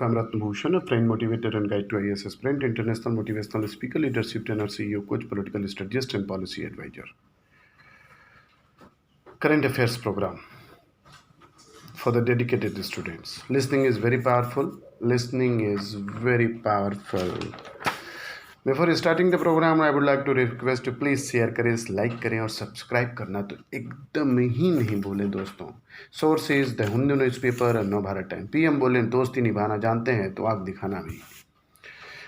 I'm Ratna Bhushan, a trained motivator and guide to IAS aspirant, international motivational speaker, leadership trainer, CEO, coach, political strategist, and policy advisor. Current affairs program for the dedicated students. Listening is very powerful. Listening is very powerful. Before starting the program, I would like to request to please share करें, like करें और subscribe करना तो एकदम ही नहीं भूलें दोस्तों. Source is the Hindu newspaper और नवभारत टाइम. पीएम बोले दोस्ती निभाना जानते हैं तो आग दिखाना भी.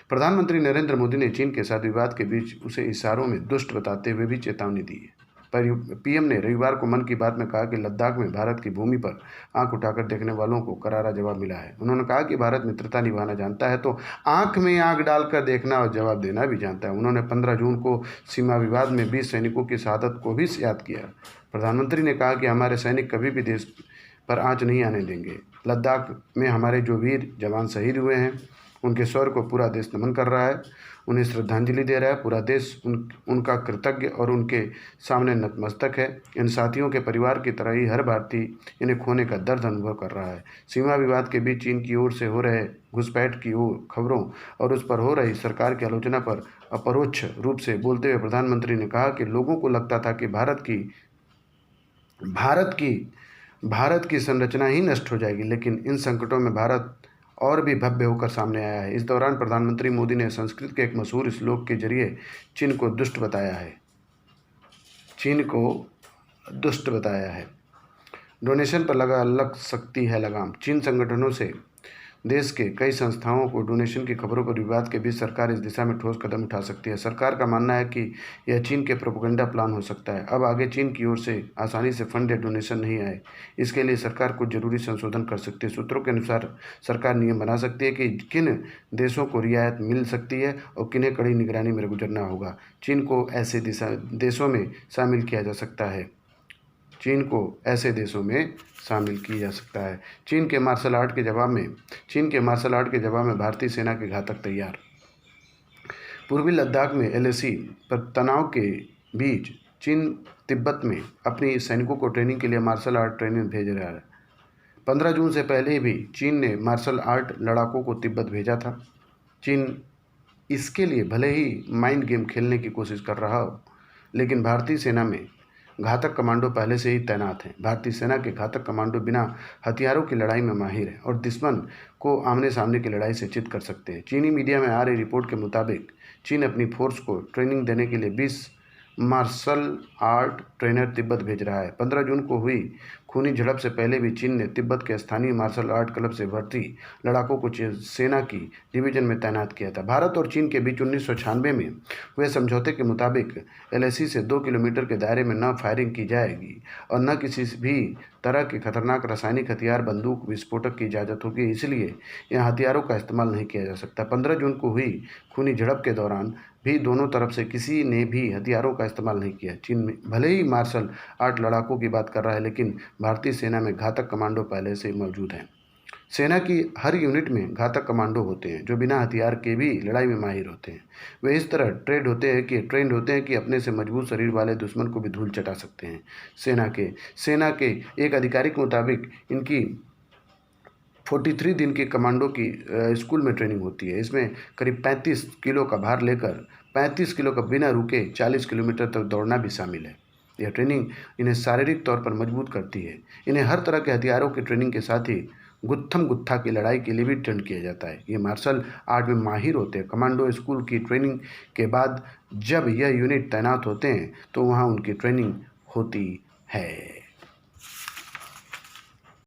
प्रधानमंत्री नरेंद्र मोदी ने चीन के साथ विवाद के बीच उसे इशारों में दुष्ट बताते हुए भी चेतावनी दी है. पीएम ने रविवार को मन की बात में कहा कि लद्दाख में भारत की भूमि पर आंख उठाकर देखने वालों को करारा जवाब मिला है. उन्होंने कहा कि भारत मित्रता निभाना जानता है तो आंख में आंख डालकर देखना और जवाब देना भी जानता है. उन्होंने 15 जून को सीमा विवाद में 20 सैनिकों की शहादत को भी याद किया. प्रधानमंत्री ने कहा कि हमारे सैनिक कभी भी देश पर आंच नहीं आने देंगे. लद्दाख में हमारे जो वीर जवान शहीद हुए हैं उनके शौर्य को पूरा देश नमन कर रहा है, उन्हें श्रद्धांजलि दे रहा है. पूरा देश उनका कृतज्ञ और उनके सामने नतमस्तक है. इन साथियों के परिवार की तरह ही हर भारतीय इन्हें खोने का दर्द अनुभव कर रहा है. सीमा विवाद के बीच चीन की ओर से हो रहे घुसपैठ की खबरों और उस पर हो रही सरकार की आलोचना पर अपरोक्ष रूप से बोलते हुए प्रधानमंत्री ने कहा कि लोगों को लगता था कि भारत की संरचना ही नष्ट हो जाएगी, लेकिन इन संकटों में भारत और भी भव्य होकर सामने आया है. इस दौरान प्रधानमंत्री मोदी ने संस्कृत के एक मशहूर श्लोक के जरिए चीन को दुष्ट बताया है. डोनेशन पर लग सकती है लगाम. चीन संगठनों से देश के कई संस्थाओं को डोनेशन की खबरों पर विवाद के बीच सरकार इस दिशा में ठोस कदम उठा सकती है. सरकार का मानना है कि यह चीन के प्रोपेगेंडा प्लान हो सकता है. अब आगे चीन की ओर से आसानी से फंड या डोनेशन नहीं आए, इसके लिए सरकार कुछ जरूरी संशोधन कर सकती है. सूत्रों के अनुसार सरकार नियम बना सकती है कि किन देशों को रियायत मिल सकती है और किन्हें कड़ी निगरानी में गुजरना होगा. चीन को ऐसे देशों में शामिल किया जा सकता है. चीन के मार्शल आर्ट के जवाब में भारतीय सेना के घातक तैयार. पूर्वी लद्दाख में एलएसी पर तनाव के बीच चीन तिब्बत में अपनी सैनिकों को ट्रेनिंग के लिए मार्शल आर्ट ट्रेनिंग भेज रहा है. 15 जून से पहले भी चीन ने मार्शल आर्ट लड़ाकों को तिब्बत भेजा था. चीन इसके लिए भले ही माइंड गेम खेलने की कोशिश कर रहा हो, लेकिन भारतीय सेना में घातक कमांडो पहले से ही तैनात हैं. भारतीय सेना के घातक कमांडो बिना हथियारों की लड़ाई में माहिर हैं और दुश्मन को आमने सामने की लड़ाई से चित कर सकते हैं. चीनी मीडिया में आ रही रिपोर्ट के मुताबिक चीन अपनी फोर्स को ट्रेनिंग देने के लिए 20 मार्शल आर्ट ट्रेनर तिब्बत भेज रहा है. 15 जून को हुई खूनी झड़प से पहले भी चीन ने तिब्बत के स्थानीय मार्शल आर्ट क्लब से भर्ती लड़ाकों को सेना की डिवीजन में तैनात किया था. भारत और चीन के बीच 1996 में हुए समझौते के मुताबिक एलएसी से 2 किलोमीटर के दायरे में न फायरिंग की जाएगी और न किसी भी तरह के खतरनाक रासायनिक हथियार, बंदूक, विस्फोटक की इजाज़त होगी. इसलिए यह हथियारों का इस्तेमाल नहीं किया जा सकता. 15 जून को हुई खूनी झड़प के दौरान भी दोनों तरफ से किसी ने भी हथियारों का इस्तेमाल नहीं किया. चीन में भले ही मार्शल आर्ट लड़ाकों की बात कर रहा है, लेकिन भारतीय सेना में घातक कमांडो पहले से मौजूद हैं. सेना की हर यूनिट में घातक कमांडो होते हैं जो बिना हथियार के भी लड़ाई में माहिर होते हैं. वे इस तरह ट्रेंड होते हैं कि अपने से मजबूत शरीर वाले दुश्मन को भी धूल चटा सकते हैं. सेना के एक अधिकारी के मुताबिक इनकी 43 दिन की कमांडो की स्कूल में ट्रेनिंग होती है. इसमें करीब 35 किलो का भार लेकर 35 किलो का बिना रुके 40 किलोमीटर तक दौड़ना भी शामिल है. यह ट्रेनिंग इन्हें शारीरिक तौर पर मजबूत करती है. इन्हें हर तरह के हथियारों की ट्रेनिंग के साथ ही गुत्था की लड़ाई के लिए भी ट्रेंड किया जाता है. ये मार्शल आर्ट में माहिर होते हैं. कमांडो स्कूल की ट्रेनिंग के बाद जब यह यूनिट तैनात होते हैं तो वहाँ उनकी ट्रेनिंग होती है.